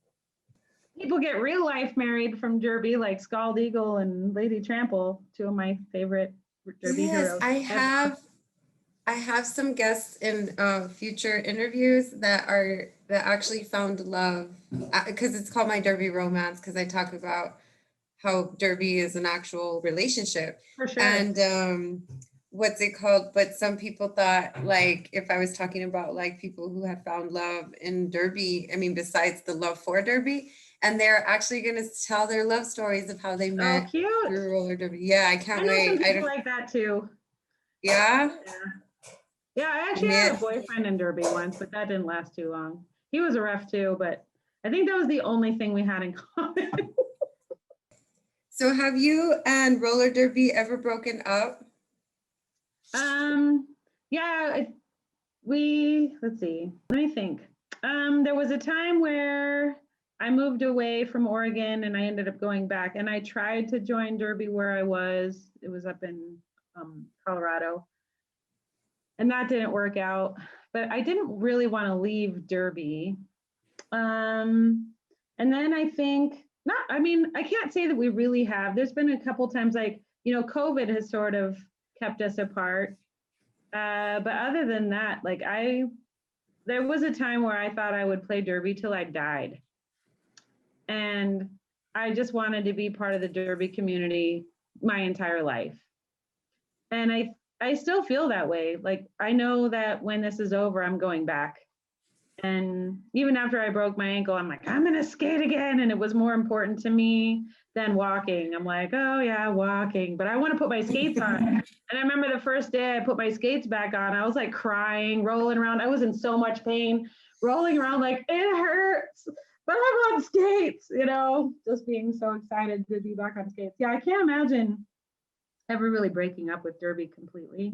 people get real life married from Derby, like Scald Eagle and Lady Trample, two of my favorite Derby heroes. I have some guests in future interviews that actually found love, because it's called My Derby Romance, because I talk about how Derby is an actual relationship. For sure. And what's it called? But some people thought, like, if I was talking about like people who had found love in Derby, I mean, besides the love for Derby, and they're actually going to tell their love stories of how they met through roller derby. Yeah, I can't wait. Some people like that too. Yeah. Yeah, I actually had a boyfriend in Derby once, but that didn't last too long. He was a ref too, but I think that was the only thing we had in common. So have you and roller derby ever broken up? Yeah, let's see. Let me think. There was a time where I moved away from Oregon and I ended up going back, and I tried to join Derby where I was. It was up in Colorado. And that didn't work out, but I didn't really want to leave Derby. And then I can't say that we really have. There's been a couple times, like, COVID has sort of kept us apart. But other than that, like there was a time where I thought I would play Derby till I died. And I just wanted to be part of the Derby community my entire life. And I still feel that way. Like, I know that when this is over, I'm going back. And even after I broke my ankle, I'm like, I'm going to skate again. And it was more important to me than walking. I'm like, oh yeah, walking, but I want to put my skates on. And I remember the first day I put my skates back on, I was like crying, rolling around. I was in so much pain, rolling around like, it hurts, but I'm on skates, just being so excited to be back on skates. Yeah, I can't imagine ever really breaking up with Derby completely.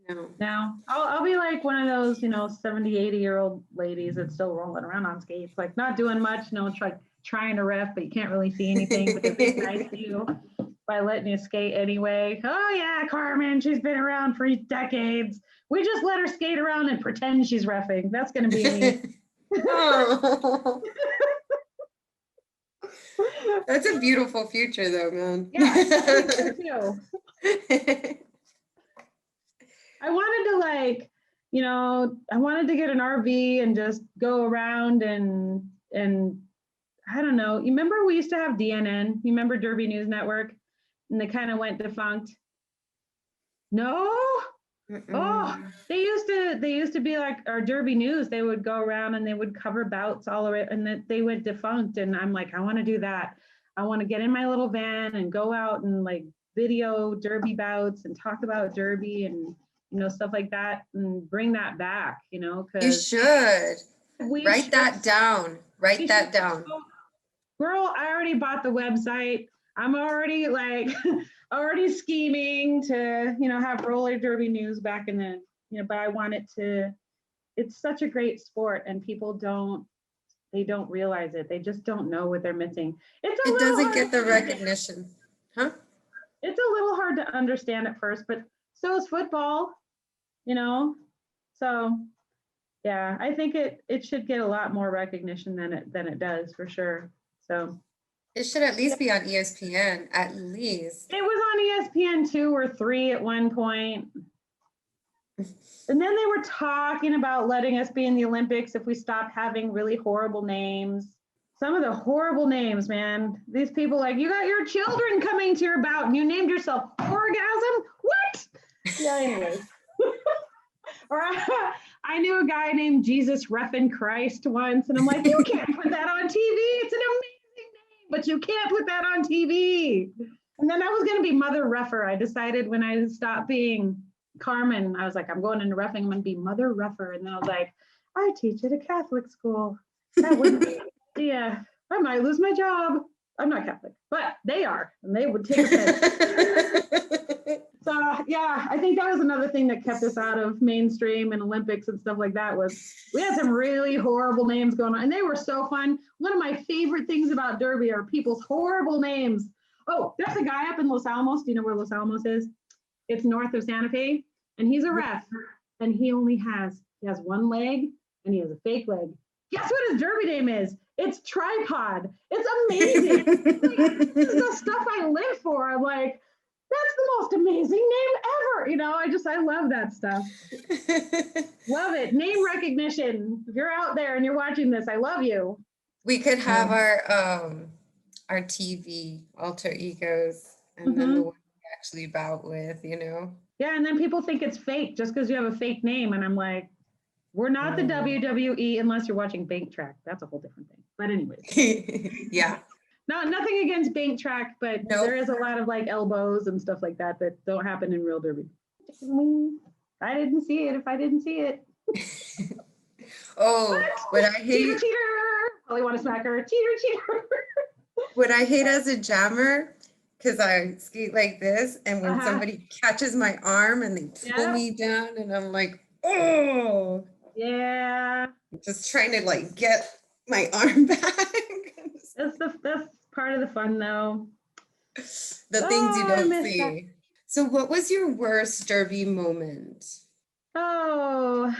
Yeah, no. Now I'll be like one of those, 70, 80-year-old ladies that's still rolling around on skates, like not doing much, trying to ref, but you can't really see anything, but they're being nice to you by letting you skate anyway. Oh yeah, Carmen, she's been around for decades. We just let her skate around and pretend she's reffing. That's going to be me. Oh. That's a beautiful future though, man. Yeah, I think so too. I wanted to get an RV and just go around and I don't know. You remember we used to have DNN? You remember Derby News Network? And they kind of went defunct. No? Oh, they used to be like our Derby News. They would go around and they would cover bouts all around, and they went defunct. And I'm like, I want to do that. I want to get in my little van and go out and like video Derby bouts and talk about Derby and stuff like that, and bring that back. Because you should write that down. Write that down. Girl, I already bought the website. I'm already already scheming to, have roller derby news back in the, but I want it to, it's such a great sport and people don't they don't realize it. They just don't know what they're missing. It doesn't get the recognition. Huh? It's a little hard to understand at first, but so is football, you know? So yeah, I think it should get a lot more recognition than it does for sure. So It should at least be on ESPN, at least. it was on ESPN 2 or 3 at one point. And then they were talking about letting us be in the Olympics if we stopped having really horrible names. Some of the horrible names, man. These people like, you got your children coming to your bout and you named yourself Orgasm? What? Yeah, anyways. Or I knew a guy named Jesus Reffin Christ once, and I'm like, you can't put that on TV. It's an amazing name, but you can't put that on TV. And then I was going to be Mother Reffer. I decided when I stopped being Carmen, I was like, I'm going into reffing, I'm going to be Mother Reffer. And then I was like, I teach at a Catholic school. That wouldn't be, yeah, I might lose my job. I'm not Catholic, but they are, and they would take offense. So yeah, I think that was another thing that kept us out of mainstream and Olympics and stuff like that was we had some really horrible names going on, and they were so fun. One of my favorite things about Derby are people's horrible names. Oh, there's a guy up in Los Alamos. Do you know where Los Alamos is? It's north of Santa Fe, and he's a ref, and he has one leg, and he has a fake leg. Guess what his Derby name is? It's Tripod. It's amazing. Like, this is the stuff I live for. I'm like, that's the most amazing name ever. You know, I love that stuff. Love it. Name recognition. If you're out there and you're watching this, I love you. We could have our TV alter egos and then the one we actually bout with, you know? Yeah, and then people think it's fake just because you have a fake name. And I'm like, we're not the WWE unless you're watching Bank Track. That's a whole different thing. But anyways. Yeah. No, nothing against Bank Track, but there is a lot of like elbows and stuff like that don't happen in real Derby. I didn't see it if I didn't see it. Oh, what I hate. Cheater. Probably want to smack her. Cheater. What I hate as a jammer, because I skate like this, and when somebody catches my arm and they pull me down, and I'm like, oh. Yeah. I'm just trying to like get my arm back. That's part of the fun, though. The things you don't see. That. So what was your worst Derby moment? Oh,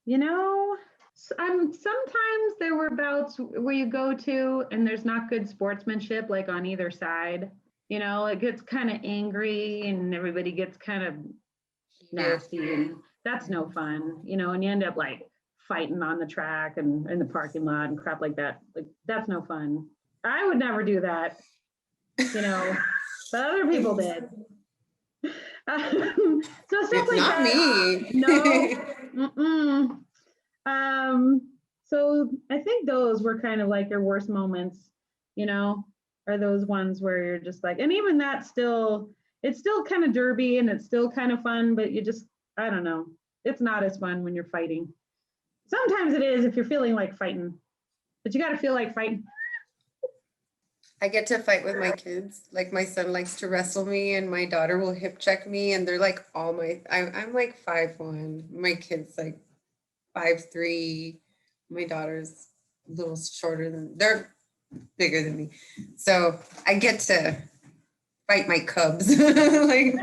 you know, sometimes there were bouts where you go to and there's not good sportsmanship, like on either side. You know, it gets kind of angry and everybody gets kind of nasty, and that's no fun, you know, and you end up like fighting on the track and in the parking lot and crap like that. Like, that's no fun. I would never do that, you know, but other people did. So stuff it's like not that. Me. No. So I think those were kind of like your worst moments, you know, are those ones where you're just like, and even that it's still kind of Derby and it's still kind of fun, but you just, I don't know. It's not as fun when you're fighting. Sometimes it is if you're feeling like fighting, but you got to feel like fighting. I get to fight with my kids. Like my son likes to wrestle me and my daughter will hip check me, and they're like I'm like 5'1". My kid's like 5'3". My daughter's a little shorter they're bigger than me. So I get to fight my cubs. Like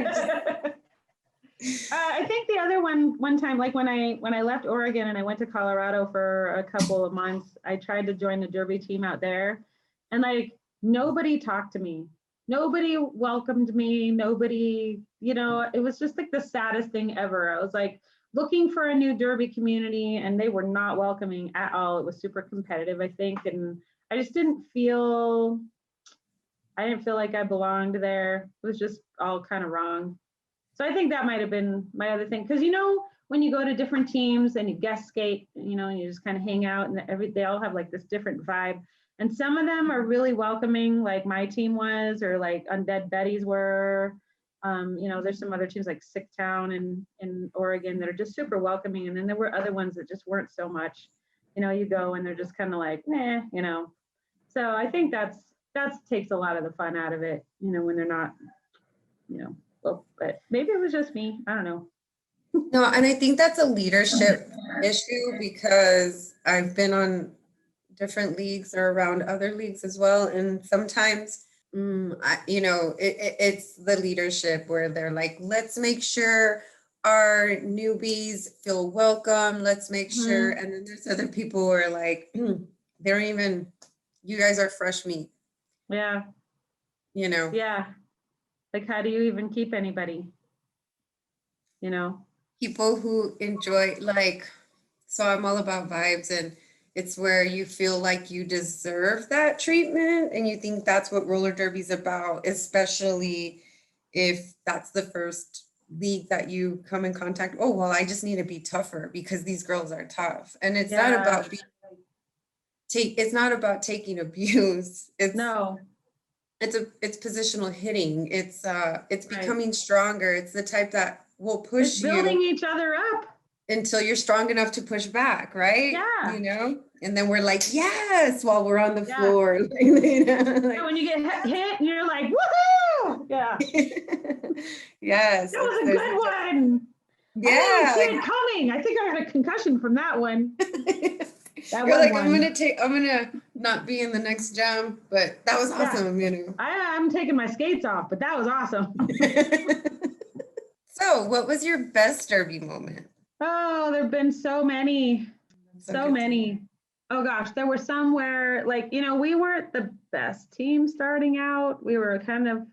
I think the other one time, like when I left Oregon and I went to Colorado for a couple of months, I tried to join the Derby team out there, and like nobody talked to me, nobody welcomed me, nobody, you know, it was just like the saddest thing ever. I was like looking for a new Derby community and they were not welcoming at all. It was super competitive, I think, and I just didn't feel like I belonged there. It was just all kind of wrong. So I think that might have been my other thing. Because, you know, when you go to different teams and you guest skate, you know, and you just kind of hang out and they all have like this different vibe. And some of them are really welcoming, like my team was, or like Undead Betties were. You know, there's some other teams like Sick Town in Oregon that are just super welcoming. And then there were other ones that just weren't so much. You know, you go and they're just kind of like, meh, you know. So I think that takes a lot of the fun out of it, you know, when they're not, you know. Well, but maybe it was just me. I don't know. No, and I think that's a leadership issue because I've been on different leagues or around other leagues as well. And sometimes, it's the leadership where they're like, let's make sure our newbies feel welcome. Let's make sure. And then there's other people who are like, they don't even, you guys are fresh meat. Yeah. Yeah. Like, how do you even keep anybody? People who enjoy, like, so I'm all about vibes, and it's where you feel like you deserve that treatment and you think that's what roller derby's about, especially if that's the first league that you come in contact. Oh, well, I just need to be tougher because these girls are tough. And it's not about it's not about taking abuse. It's positional hitting. It's becoming stronger. It's the type that will push it's building each other up until you're strong enough to push back, right? Yeah. And then we're like, yes, while we're on the floor. Like, when you get hit, you're like, woohoo! Yeah. Yes. That was a good one. Yeah. I didn't see it coming. I think I had a concussion from that one. You're like, I'm gonna not be in the next jam, but that was awesome, I'm taking my skates off, but that was awesome. So what was your best derby moment? Oh, there have been so many. So many. Oh gosh, there were some where, like, we weren't the best team starting out. We were kind of,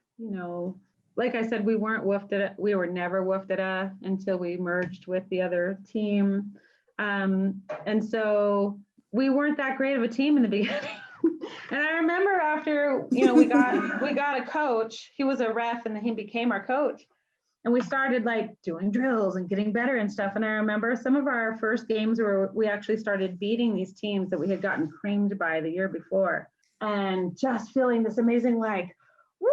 like I said, we weren't woofed. We were never woofed until we merged with the other team. And so we weren't that great of a team in the beginning. And I remember after, we got a coach. He was a ref, and then he became our coach. And we started like doing drills and getting better and stuff. And I remember some of our first games where we actually started beating these teams that we had gotten creamed by the year before, and just feeling this amazing, like, what,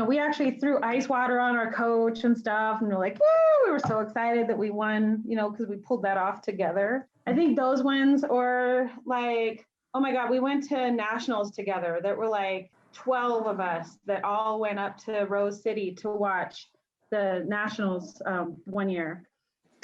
we actually threw ice water on our coach and stuff. And we're like, woo, we were so excited that we won, because we pulled that off together. I think those wins, or like, oh my God, we went to nationals together that were like 12 of us that all went up to Rose City to watch the nationals one year.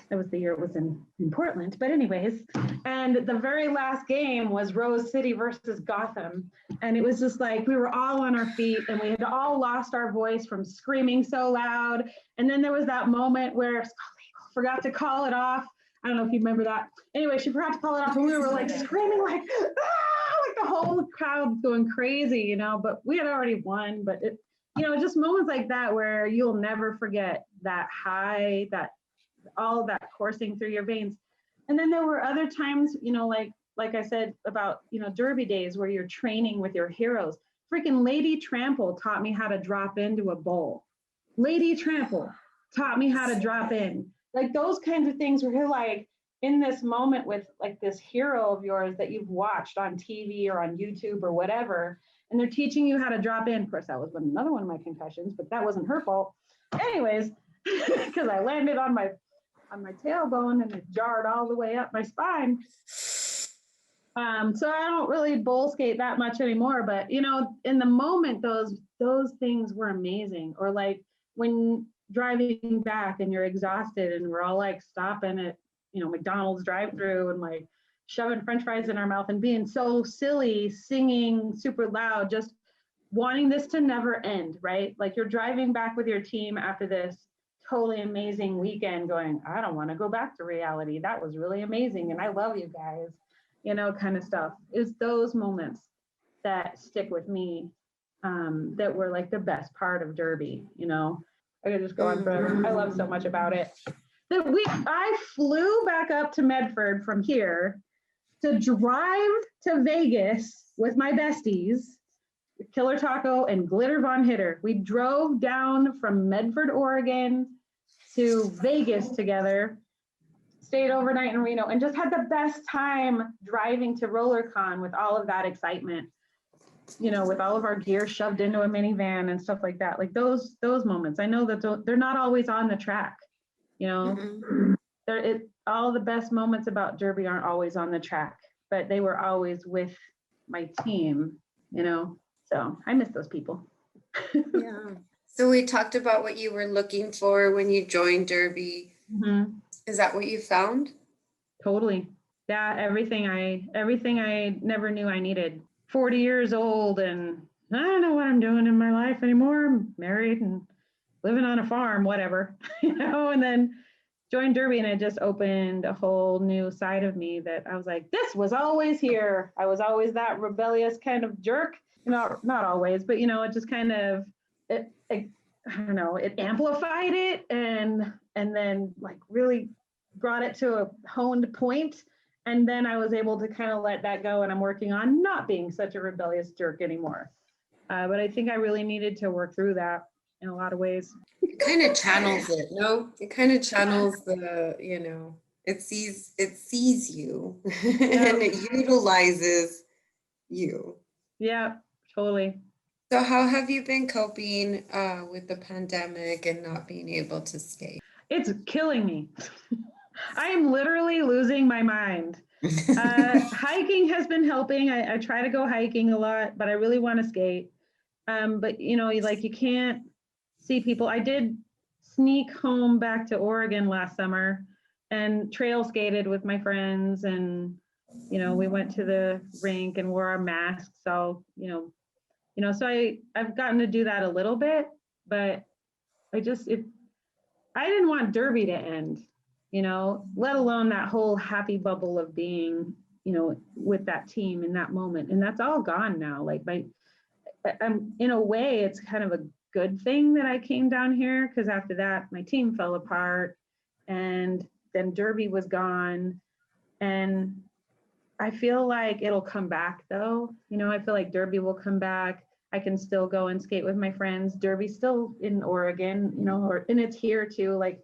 It was the year it was in Portland, but anyways, and the very last game was Rose City versus Gotham. And it was just like, we were all on our feet and we had all lost our voice from screaming so loud. And then there was that moment where Scott forgot to call it off. I don't know if you remember that. Anyway, she forgot to call it off and we were like screaming like, ah, like the whole crowd going crazy, but we had already won. But it, just moments like that where you'll never forget that high, that all that coursing through your veins. And then there were other times, like I said about, derby days where you're training with your heroes. Freaking Lady Trample taught me how to drop into a bowl. Lady Trample taught me how to drop in. Like those kinds of things where you're like in this moment with like this hero of yours that you've watched on TV or on YouTube or whatever, and they're teaching you how to drop in. Of course, that was another one of my concussions, but that wasn't her fault. Anyways, because I landed on my tailbone and it jarred all the way up my spine. So I don't really bowl skate that much anymore, but in the moment, those things were amazing. Or like when driving back and you're exhausted and we're all like stopping at, McDonald's drive-through and like shoving French fries in our mouth and being so silly, singing super loud, just wanting this to never end, right? Like you're driving back with your team after this totally amazing weekend going, I don't want to go back to reality. That was really amazing. And I love you guys, kind of stuff. It's those moments that stick with me, that were like the best part of Derby, I could just go on forever. I love so much about it. I flew back up to Medford from here to drive to Vegas with my besties, Killer Taco and Glitter Von Hitter. We drove down from Medford, Oregon to Vegas together, stayed overnight in Reno, and just had the best time driving to RollerCon with all of that excitement, with all of our gear shoved into a minivan and stuff like that. Like those moments. I know that they're not always on the track, all the best moments about Derby aren't always on the track, but they were always with my team, so I miss those people. Yeah. So we talked about what you were looking for when you joined Derby. Mm-hmm. Is that what you found? Totally. Yeah, everything I never knew I needed. 40 years old and I don't know what I'm doing in my life anymore. I'm married and living on a farm, whatever, and then joined Derby and it just opened a whole new side of me that I was like, this was always here. I was always that rebellious kind of jerk. Not always, but it just kind of it I don't know, it amplified it and then like really brought it to a honed point. And then I was able to kind of let that go and I'm working on not being such a rebellious jerk anymore. But I think I really needed to work through that in a lot of ways. It kind of channels it, no? It kind of channels the, it sees you and it utilizes you. Yeah, totally. So how have you been coping with the pandemic and not being able to skate? It's killing me. I am literally losing my mind. Hiking has been helping. I try to go hiking a lot, but I really want to skate. But like you can't see people. I did sneak home back to Oregon last summer and trail skated with my friends and we went to the rink and wore our masks. So, so I've gotten to do that a little bit, but I didn't want Derby to end, let alone that whole happy bubble of being, with that team in that moment. And that's all gone now. Like I'm in a way, it's kind of a good thing that I came down here because after that, my team fell apart and then Derby was gone. And I feel like it'll come back though. I feel like Derby will come back. I can still go and skate with my friends. Derby's still in Oregon, and it's here too. Like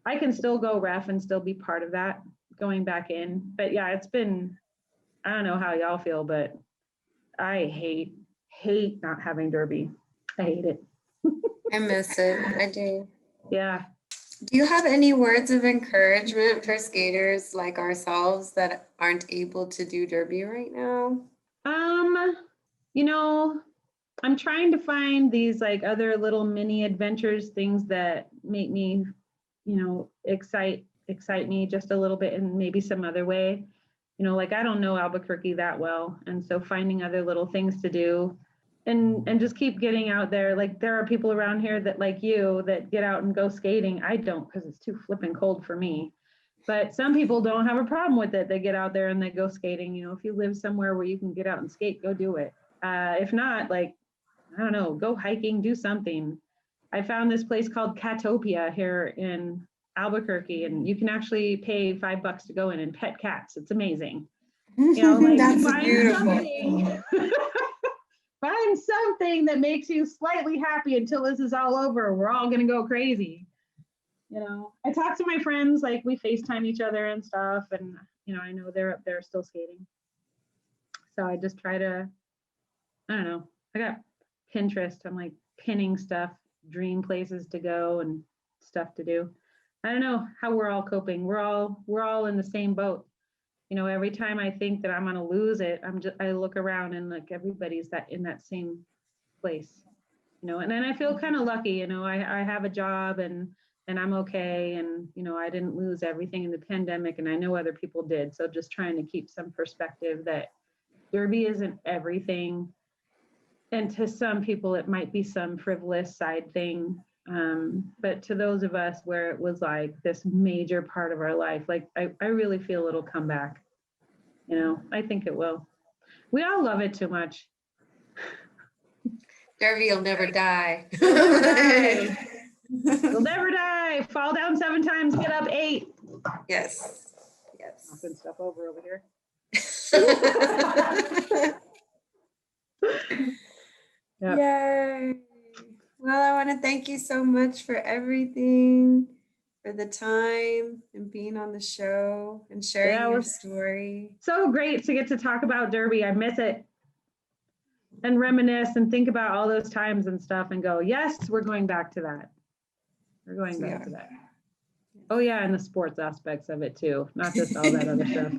I can still go ref and still be part of that going back in. But yeah, it's been, I don't know how y'all feel, but I hate not having Derby. I hate it. I miss it. I do. Yeah. Do you have any words of encouragement for skaters like ourselves that aren't able to do Derby right now? Um, you know, I'm trying to find these like other little mini adventures, things that make me, excite me just a little bit in maybe some other way. Like I don't know Albuquerque that well. And so finding other little things to do and just keep getting out there. Like there are people around here that like you that get out and go skating. I don't because it's too flipping cold for me. But some people don't have a problem with it. They get out there and they go skating. If you live somewhere where you can get out and skate, go do it. If not, like, I don't know, go hiking, do something. I found this place called Catopia here in Albuquerque, and you can actually pay $5 to go in and pet cats. It's amazing. Like That's find beautiful. something, find something that makes you slightly happy until this is all over. We're all gonna go crazy. I talk to my friends, like we FaceTime each other and stuff, and I know they're up there still skating. So I just try to, I don't know. I got Pinterest. I'm like pinning stuff, dream places to go and stuff to do. I don't know how we're all coping. We're all in the same boat. Every time I think that I'm gonna lose it, I look around and like everybody's in that same place. And then I feel kind of lucky. I have a job and I'm okay, and I didn't lose everything in the pandemic, and I know other people did. So just trying to keep some perspective that Derby isn't everything. And to some people, it might be some frivolous side thing. But to those of us where it was like this major part of our life, like I really feel it'll come back. I think it will. We all love it too much. Derby will never die. You'll never die. You'll never die. Fall down 7 times, get up 8. Yes. Knocking stuff over here. Yep. Yay. Well, I want to thank you so much for everything, for the time and being on the show and sharing your story. So great to get to talk about Derby. I miss it. And reminisce and think about all those times and stuff and go, yes, we're going back to that. We're going back to that. Oh yeah, and the sports aspects of it too, not just all that other stuff.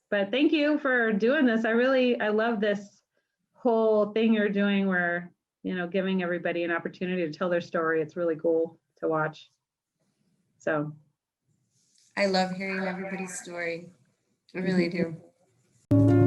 But thank you for doing this. I love this whole thing you're doing where, giving everybody an opportunity to tell their story. It's really cool to watch. So I love hearing everybody's story. I really do.